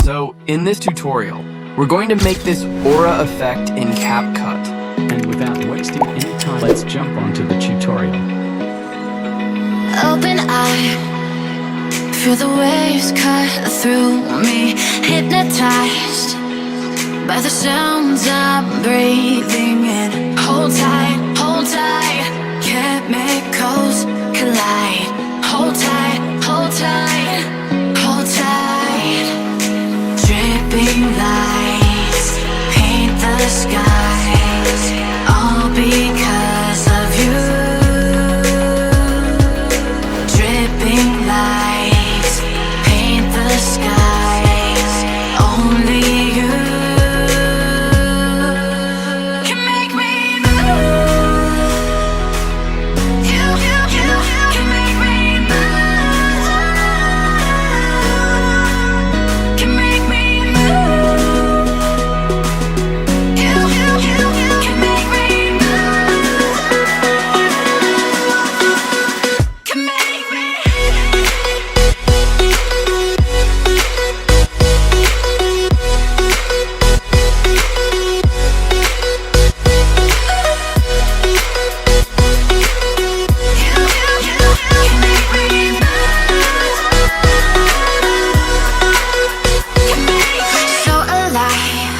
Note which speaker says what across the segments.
Speaker 1: So, in this tutorial, we're going to make this aura effect in CapCut.
Speaker 2: And without wasting any time, let's jump onto the tutorial.
Speaker 3: Open eye, feel the waves cut through me, hypnotized by the sounds I'm breathing in. Hold tight, chemicals collide. Hold tight, hold tight, hold tight. Dripping lights paint the skies, all because of you. Dripping lights paint the skies, only you can make me move. You can make me move. Can make me move. You can make me move. Can make me. So alive,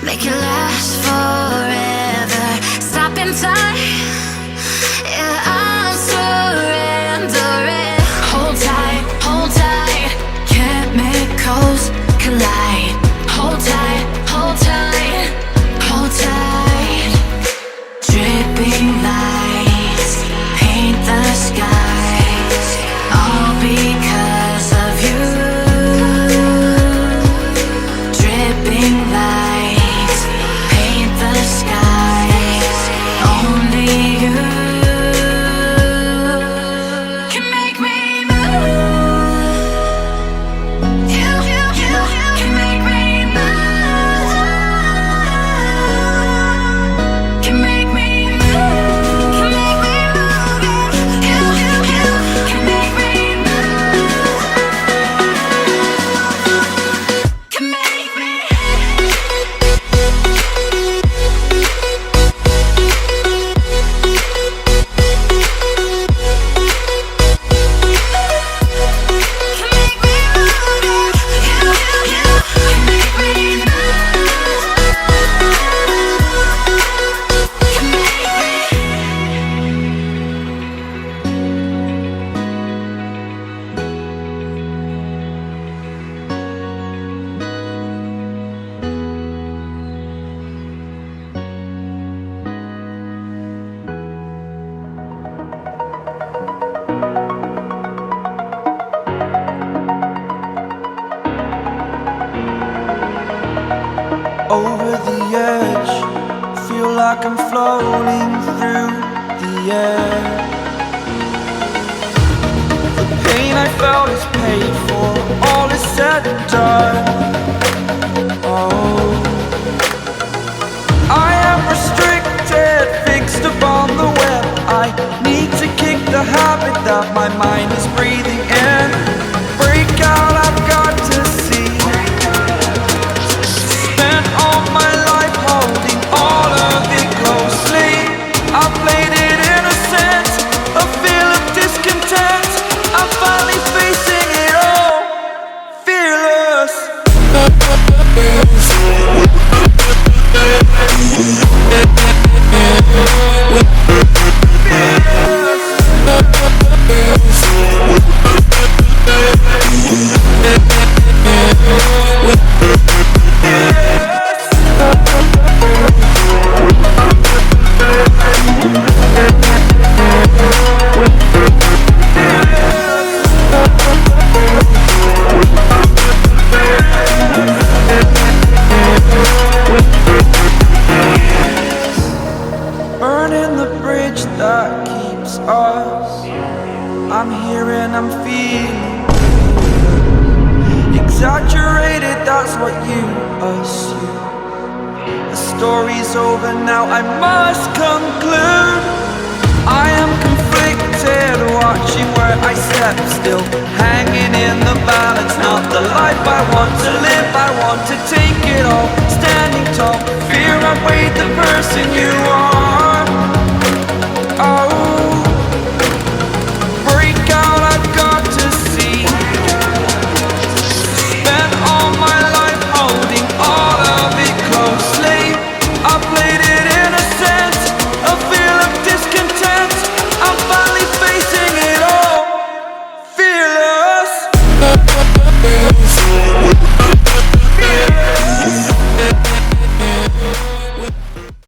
Speaker 3: make it last forever. Stop in time, yeah, I'm surrendering. Hold tight, chemicals collide. Hold tight, hold tight, hold tight. Dripping lights paint the skies, all because of you. Dripping lights paint the skies, only you can make me move. You can make me move. Can make me move. Can make me move. You can make me move. Can make me. Can make me move. You can make me move. Can make me.
Speaker 4: Over the edge, feel like I'm floating through the air. The pain I felt is paid for, all is said and done. Oh, I am restricted, fixed upon the web. I need to kick the habit that my mind is breathing in. Break out, I've got to see. Spent all my life holding all of it closely. I played it innocent, a feel of discontent. I'm finally facing it all, fearless. Burning the bridge that keeps us. I'm here and I'm feeling exaggerated, that's what you assume. The story's over now, I must conclude. I am conflicted, why watching where I step, still hanging in the balance. Not the life I want to live, I want to take it all. Standing tall, fear I weighed the person you are.